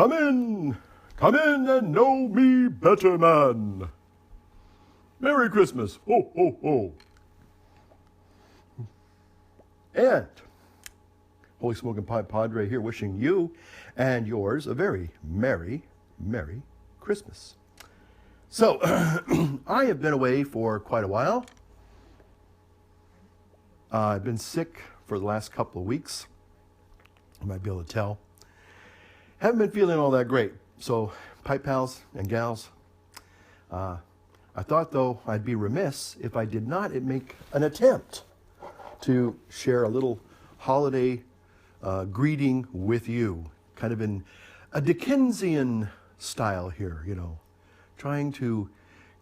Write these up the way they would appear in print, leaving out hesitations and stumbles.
come in and know me better, man. Merry Christmas, ho, ho, ho. And Holy Smoking Pie Padre here wishing you and yours a very merry, merry Christmas. So, I have been away for quite a while. I've been sick for the last couple of weeks. You might be able to tell. Haven't been feeling all that great. So, pipe pals and gals, I thought, though, I'd be remiss if I did not make an attempt to share a little holiday greeting with you, kind of in a Dickensian style here, trying to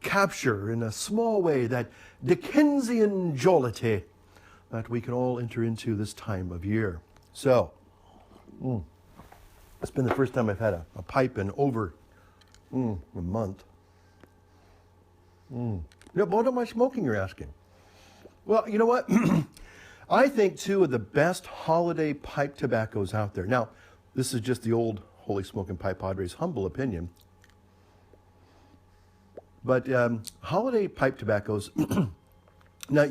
capture in a small way that Dickensian jollity that we can all enter into this time of year. So, it's been the first time I've had a pipe in over a month. What am I smoking, you're asking? Well, you know what? I think two of the best holiday pipe tobaccos out there. Now, this is just the old Holy Smoking Pipe Padre's humble opinion. But holiday pipe tobaccos, now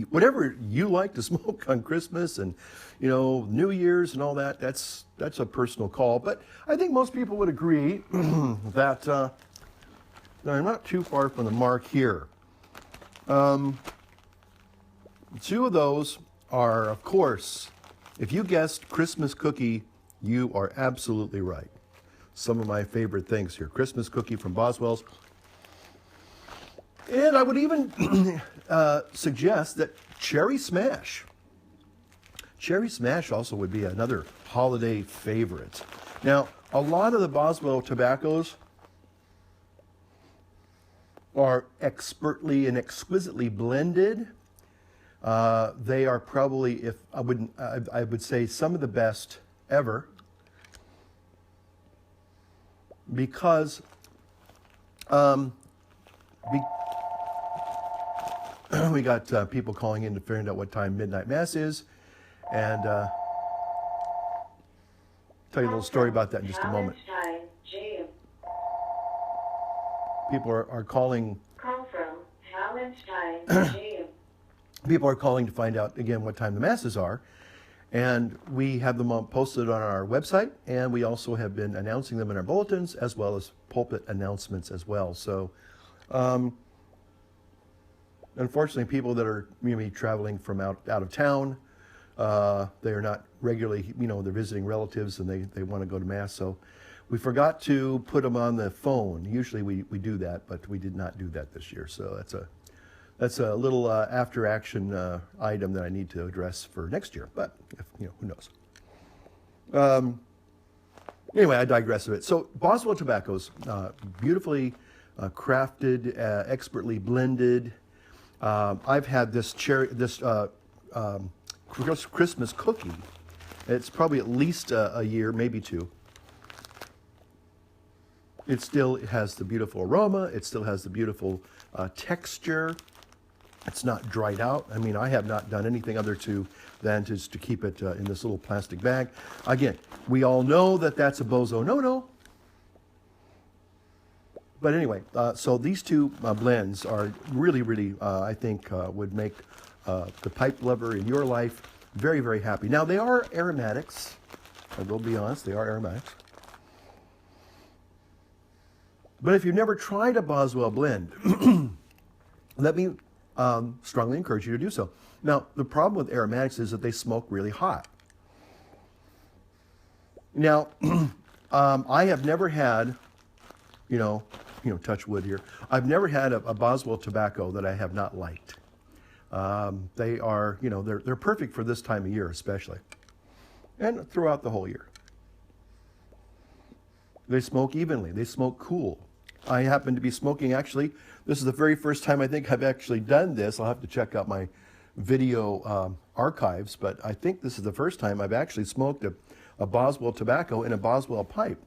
whatever you like to smoke on Christmas and, New Year's and all that, that's a personal call. But I think most people would agree that I'm not too far from the mark here. Two of those are, of course, if you guessed Christmas cookie, you are absolutely right. Some of my favorite things here. Christmas cookie from Boswell's. And I would even suggest that Cherry Smash. Cherry Smash also would be another holiday favorite. Now, a lot of the Boswell tobaccos are expertly and exquisitely blended. They are probably, I would say, some of the best ever, because we got people calling in to find out what time midnight mass is, and tell you a little story about that in just a moment. People are calling. Call from Hallenstein. People are calling to find out again what time the masses are, and we have them posted on our website, and we also have been announcing them in our bulletins as well as pulpit announcements as well. So, unfortunately, people that are maybe traveling from out of town, they are not regularly, they're visiting relatives and they want to go to mass. So, we forgot to put them on the phone. Usually we do that, but we did not do that this year. So that's a little after action item that I need to address for next year. But who knows? Anyway, I digress a bit. So Boswell tobaccos, beautifully crafted, expertly blended. I've had this Christmas cookie. It's probably at least a year, maybe two. It still has the beautiful aroma. It still has the beautiful texture. It's not dried out. I mean, I have not done anything other than just to keep it in this little plastic bag. Again, we all know that that's a bozo no-no. But anyway, so these two blends are really, really, I think, would make the pipe lover in your life very, very happy. Now, they are aromatics. I will be honest, they are aromatics. But if you've never tried a Boswell blend, let me strongly encourage you to do so. Now, the problem with aromatics is that they smoke really hot. Now, I have never had, touch wood here. I've never had a Boswell tobacco that I have not liked. They are, they're perfect for this time of year, especially, and throughout the whole year. They smoke evenly. They smoke cool. I happen to be smoking, actually, this is the very first time I think I've actually done this. I'll have to check out my video archives, but I think this is the first time I've actually smoked a Boswell tobacco in a Boswell pipe.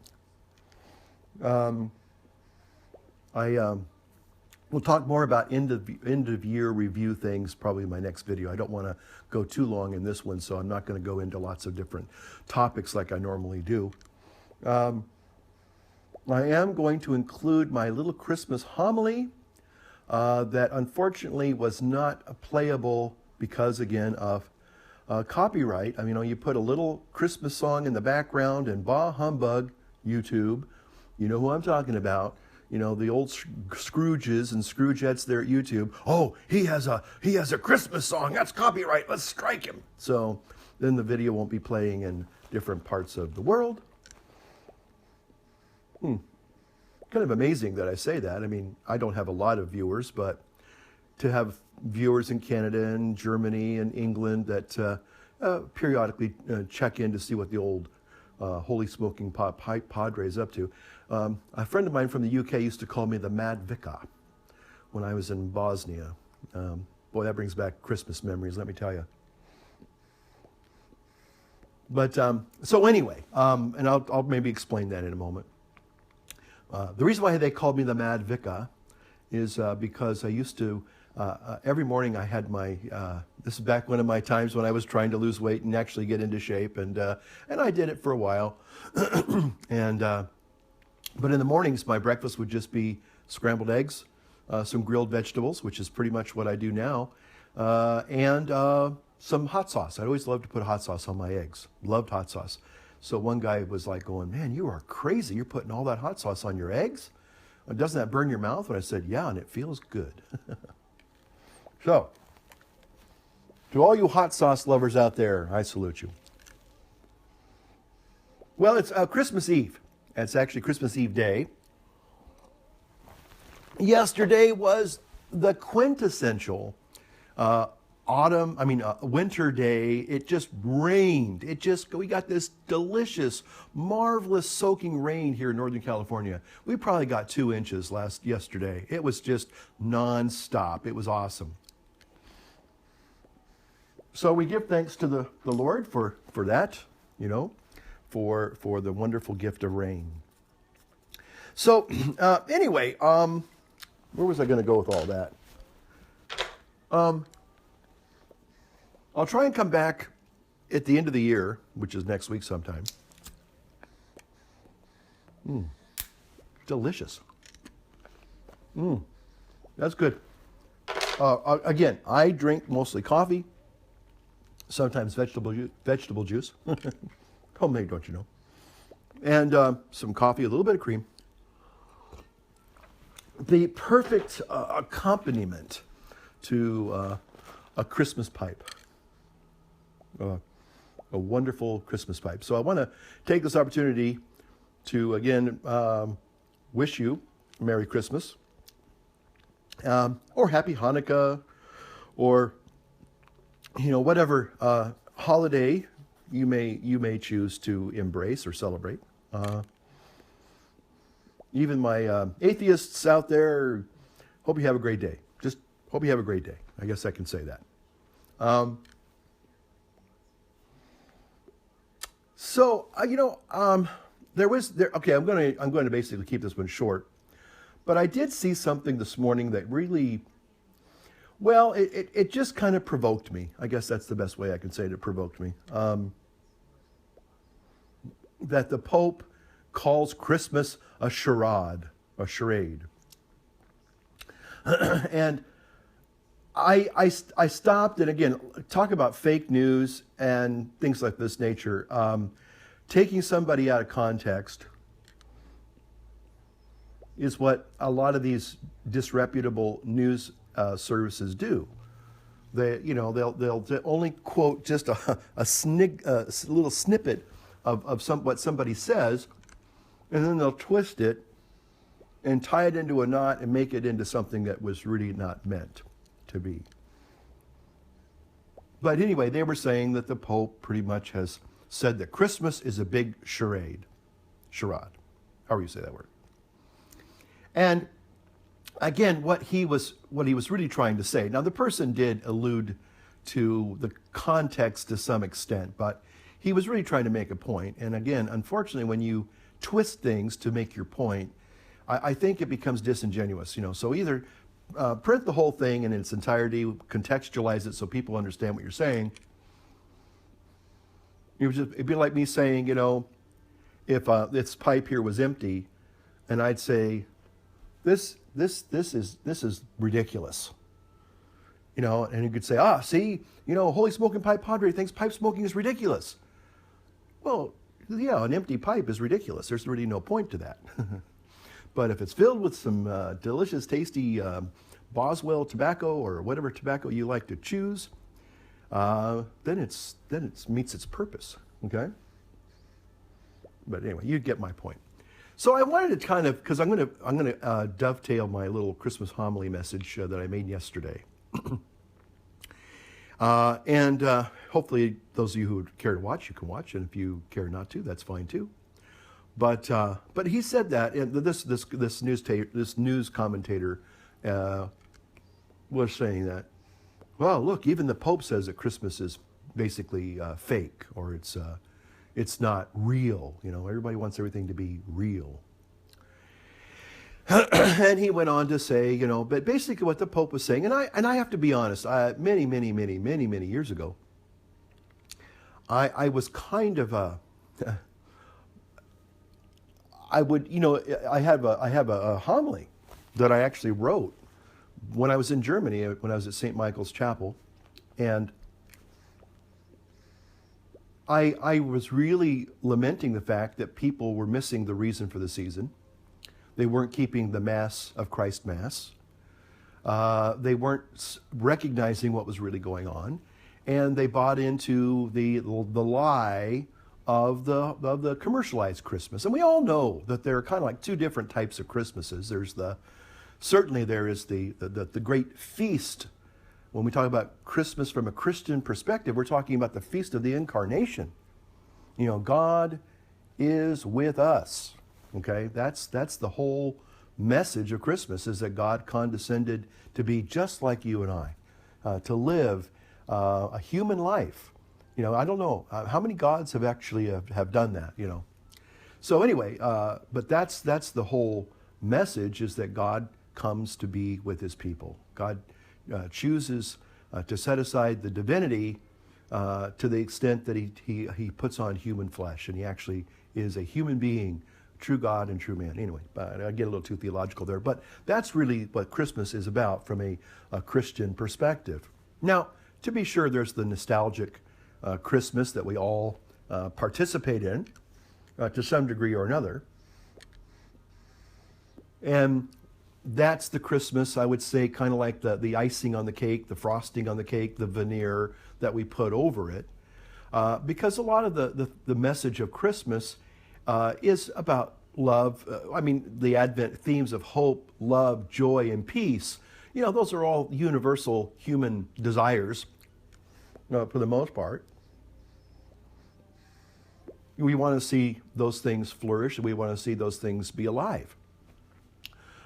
We'll talk more about end of year review things probably in my next video. I don't want to go too long in this one, so I'm not going to go into lots of different topics like I normally do. I am going to include my little Christmas homily that unfortunately was not playable because, again, of copyright. I mean, you put a little Christmas song in the background and bah humbug, YouTube. You know who I'm talking about. The old Scrooges and Scroogettes there at YouTube. Oh, he has a Christmas song. That's copyright. Let's strike him. So then the video won't be playing in different parts of the world. Kind of amazing that I say that. I mean, I don't have a lot of viewers, but to have viewers in Canada and Germany and England that periodically check in to see what the old holy smoking padre is up to. A friend of mine from the UK used to call me the Mad Vicar when I was in Bosnia. Boy, that brings back Christmas memories, let me tell you. But so anyway, and I'll maybe explain that in a moment. The reason why they called me the Mad Vicar is because I used to, every morning I had my, this is back one of my times when I was trying to lose weight and actually get into shape, and I did it for a while. But in the mornings, my breakfast would just be scrambled eggs, some grilled vegetables, which is pretty much what I do now, and some hot sauce. I always loved to put hot sauce on my eggs. Loved hot sauce. So one guy was like going, man, you are crazy. You're putting all that hot sauce on your eggs? Doesn't that burn your mouth? And I said, yeah, and it feels good. So, to all you hot sauce lovers out there, I salute you. Well, it's Christmas Eve. It's actually Christmas Eve day. Yesterday was the quintessential winter day. It just rained. We got this delicious, marvelous soaking rain here in Northern California. We probably got 2 inches yesterday. It was just nonstop. It was awesome. So we give thanks to the Lord for that, for the wonderful gift of rain. So anyway, where was I going to go with all that? I'll try and come back at the end of the year, which is next week sometime. Delicious. That's good. Again, I drink mostly coffee, sometimes vegetable juice. Homemade, don't you know? And some coffee, a little bit of cream. The perfect accompaniment to a Christmas pipe. A wonderful Christmas pipe. So I want to take this opportunity to, again, wish you Merry Christmas, or Happy Hanukkah, or, whatever holiday you may choose to embrace or celebrate. Even my atheists out there, hope you have a great day. Just hope you have a great day. I guess I can say that. Okay, I'm going to basically keep this one short, but I did see something this morning that really, well, it just kind of provoked me. I guess that's the best way I can say it. It provoked me. That the Pope calls Christmas a charade. And I stopped, and again, talk about fake news and things like this nature. Taking somebody out of context is what a lot of these disreputable news services do. They'll only quote just a little snippet of what somebody says, and then they'll twist it and tie it into a knot and make it into something that was really not meant to be. But anyway, they were saying that the Pope pretty much has said that Christmas is a big charade, however you say that word. And again, what he was really trying to say. Now, the person did allude to the context to some extent, but he was really trying to make a point. And again, unfortunately, when you twist things to make your point, I think it becomes disingenuous. So either print the whole thing in its entirety, contextualize it so people understand what you're saying. It'd be like me saying, if this pipe here was empty, and I'd say, this is ridiculous. And you could say, see, Holy Smoking Pipe Padre thinks pipe smoking is ridiculous. Well, yeah, an empty pipe is ridiculous. There's really no point to that. But if it's filled with some delicious, tasty Boswell tobacco or whatever tobacco you like to choose, then it meets its purpose. Okay. But anyway, you get my point. So I wanted to kind of, because I'm going to dovetail my little Christmas homily message that I made yesterday. And hopefully those of you who care to watch, you can watch, and if you care not to, that's fine too. But he said that, and this news commentator was saying that, well, look, even the Pope says that Christmas is basically fake, or it's not real. Everybody wants everything to be real. And he went on to say, but basically what the Pope was saying, and I have to be honest, many years ago, I was kind of I have a homily that I actually wrote when I was in Germany, when I was at St. Michael's Chapel, and I was really lamenting the fact that people were missing the reason for the season. They weren't keeping the Mass of Christ Mass. They weren't recognizing what was really going on, and they bought into the lie of the commercialized Christmas. And we all know that there are kind of like two different types of Christmases. Certainly there is the great feast. When we talk about Christmas from a Christian perspective, we're talking about the Feast of the Incarnation. God is with us. Okay, that's the whole message of Christmas, is that God condescended to be just like you and I, to live a human life. I don't know how many gods have actually have done that. So anyway, but that's the whole message, is that God comes to be with His people. God chooses to set aside the divinity to the extent that he puts on human flesh, and He actually is a human being, true God and true man. Anyway, I get a little too theological there, but that's really what Christmas is about from a Christian perspective. Now, to be sure, there's the nostalgic Christmas that we all participate in to some degree or another. And that's the Christmas, I would say, kind of like the icing on the cake, the frosting on the cake, the veneer that we put over it. Because a lot of the message of Christmas is about love. The Advent themes of hope, love, joy, and peace. Those are all universal human desires for the most part. We want to see those things flourish, and we want to see those things be alive.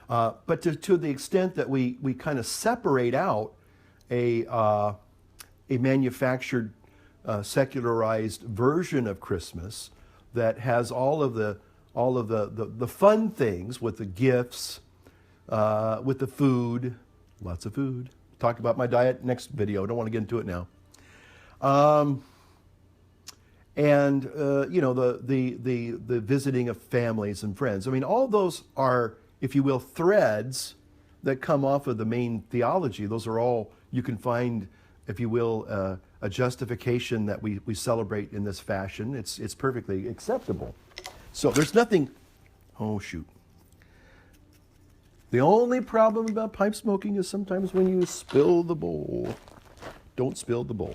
But to the extent that we kind of separate out a manufactured, secularized version of Christmas that has all of the fun things with the gifts, with the food, lots of food. Talk about my diet next video. Don't want to get into it now. And the visiting of families and friends. All those are, if you will, threads that come off of the main theology. Those are all, you can find, if you will, a justification that we celebrate in this fashion. It's perfectly acceptable. So there's nothing, oh shoot. The only problem about pipe smoking is sometimes when you spill the bowl. Don't spill the bowl.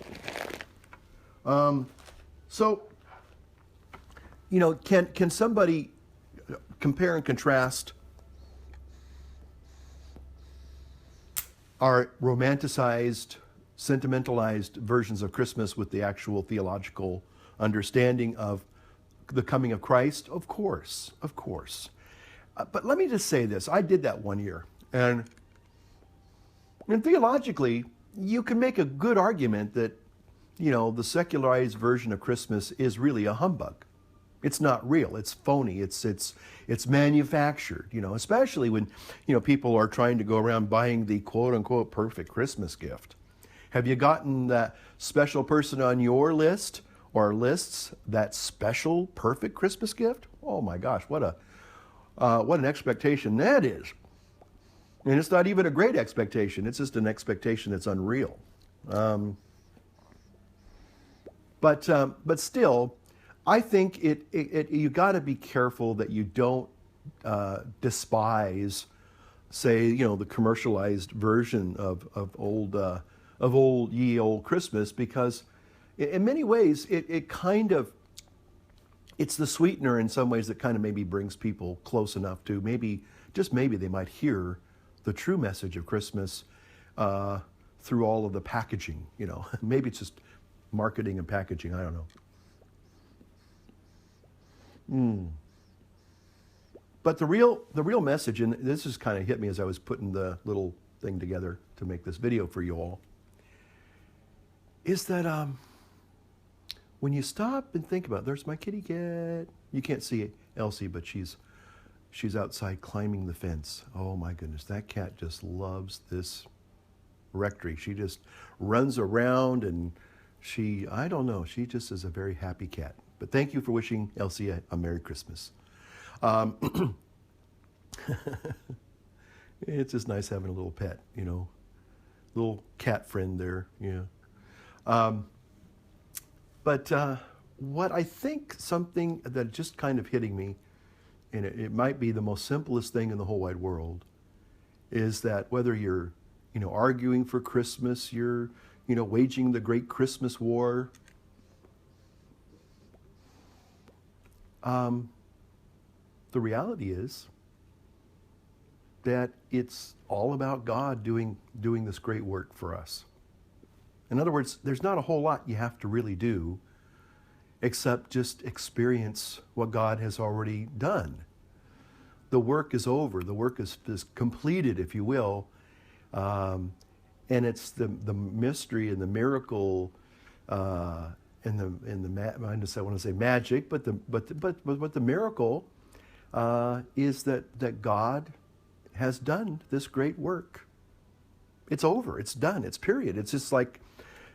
So, can somebody compare and contrast our romanticized, sentimentalized versions of Christmas with the actual theological understanding of the coming of Christ? Of course. But let me just say this. I did that one year. And theologically, you can make a good argument that, the secularized version of Christmas is really a humbug. It's not real. It's phony. It's manufactured, especially when, people are trying to go around buying the quote unquote perfect Christmas gift. Have you gotten that special person on your list or lists, that special perfect Christmas gift? Oh my gosh, what What an expectation that is. And it's not even a great expectation. It's just an expectation that's unreal. But still, I think you got to be careful that you don't despise, say, the commercialized version of old ye old Christmas, because in many ways it kind of, it's the sweetener in some ways that kind of maybe brings people close enough to maybe, just maybe, they might hear the true message of Christmas through all of the packaging. Maybe it's just marketing and packaging. I don't know. But the real message, and this just kind of hit me as I was putting the little thing together to make this video for you all, is that when you stop and think about it, there's my kitty cat. You can't see Elsie, but she's outside climbing the fence. Oh my goodness, that cat just loves this rectory. She just runs around, and I don't know, she just is a very happy cat. But thank you for wishing Elsie a Merry Christmas. It's just nice having a little pet, little cat friend there, yeah. But what I think, something that just kind of hitting me, and it might be the most simplest thing in the whole wide world, is that whether you're, arguing for Christmas, you're, waging the great Christmas war, the reality is that it's all about God doing this great work for us. In other words, there's not a whole lot you have to really do except just experience what God has already done. The work is over. The work is completed, if you will. And it's the mystery and the miracle and I want to say magic, but the miracle is that God has done this great work. It's over. It's done. It's period. It's just like,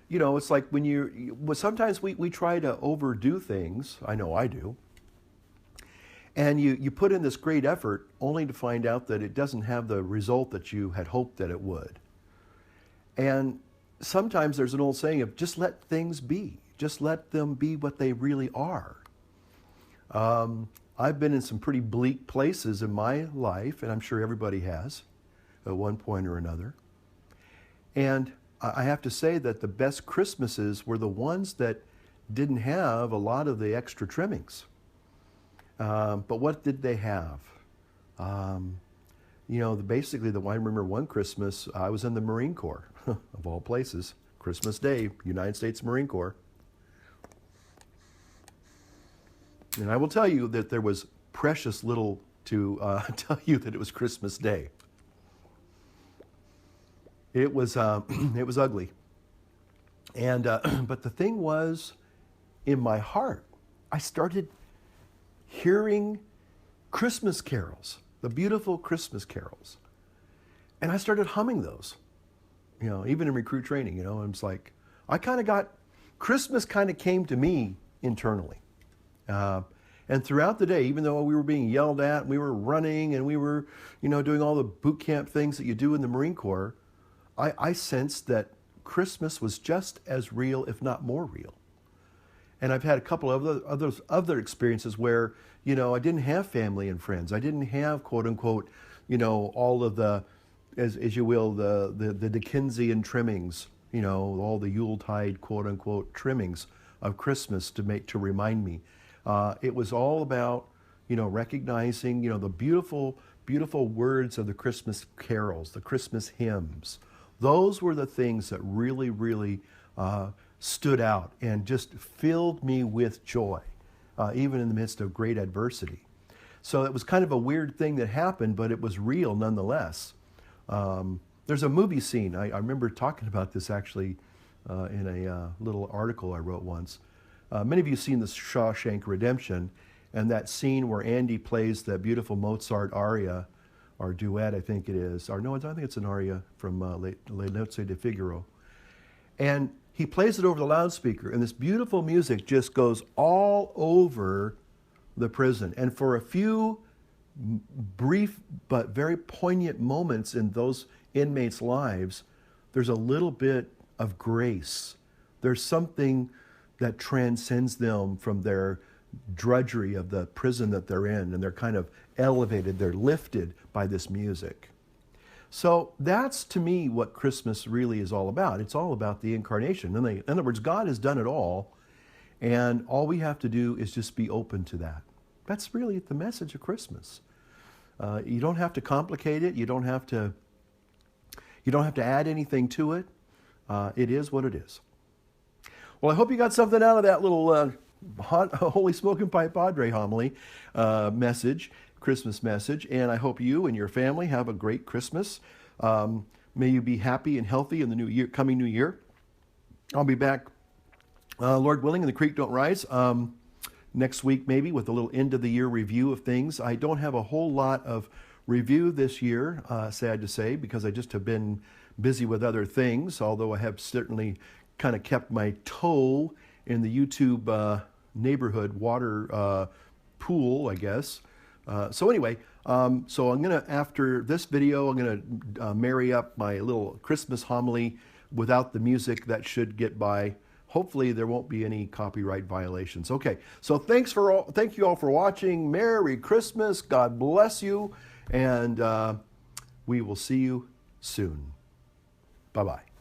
it's like when sometimes we try to overdo things. I know I do. And you put in this great effort only to find out that it doesn't have the result that you had hoped that it would. And sometimes there's an old saying of just let things be. Just let them be what they really are. I've been in some pretty bleak places in my life, and I'm sure everybody has at one point or another. And I have to say that the best Christmases were the ones that didn't have a lot of the extra trimmings. But what did they have? Basically, I remember one Christmas, I was in the Marine Corps, of all places, Christmas Day, United States Marine Corps. And I will tell you that there was precious little to tell you that it was Christmas Day. It was ugly. And but the thing was, in my heart, I started hearing Christmas carols, the beautiful Christmas carols. And I started humming those, even in recruit training, and it's like, Christmas kind of came to me internally. And throughout the day, even though we were being yelled at, we were running, and we were, doing all the boot camp things that you do in the Marine Corps, I sensed that Christmas was just as real, if not more real. And I've had a couple of other experiences where, I didn't have family and friends. I didn't have, quote unquote, all of the, as you will, the Dickensian trimmings, all the Yuletide, quote unquote, trimmings of Christmas to remind me. It was all about, recognizing, the beautiful, beautiful words of the Christmas carols, the Christmas hymns. Those were the things that really, really stood out and just filled me with joy, even in the midst of great adversity. So it was kind of a weird thing that happened, but it was real nonetheless. There's a movie scene. I remember talking about this actually in a little article I wrote once. Many of you have seen the Shawshank Redemption, and that scene where Andy plays that beautiful Mozart aria, or duet, I think it is. Or no, I think it's an aria from Le Nozze di Figaro. And he plays it over the loudspeaker, and this beautiful music just goes all over the prison. And for a few brief but very poignant moments in those inmates' lives, there's a little bit of grace. There's something that transcends them from their drudgery of the prison that they're in, and they're kind of elevated, they're lifted by this music. So that's, to me, what Christmas really is all about. It's all about the incarnation. In other words, God has done it all, and all we have to do is just be open to that. That's really the message of Christmas. You don't have to complicate it. You don't have to add anything to it. It is what it is. Well, I hope you got something out of that little Holy Smoking Pipe Padre homily message, Christmas message, and I hope you and your family have a great Christmas. May you be happy and healthy in the new year, coming new year. I'll be back, Lord willing, and the creek don't rise. Next week, maybe, with a little end of the year review of things. I don't have a whole lot of review this year, sad to say, because I just have been busy with other things, although I have certainly kind of kept my toe in the YouTube neighborhood water pool, I guess. So anyway, so I'm going to, after this video, I'm going to marry up my little Christmas homily without the music. That should get by. Hopefully there won't be any copyright violations. Okay, so thank you all for watching. Merry Christmas. God bless you. And we will see you soon. Bye-bye.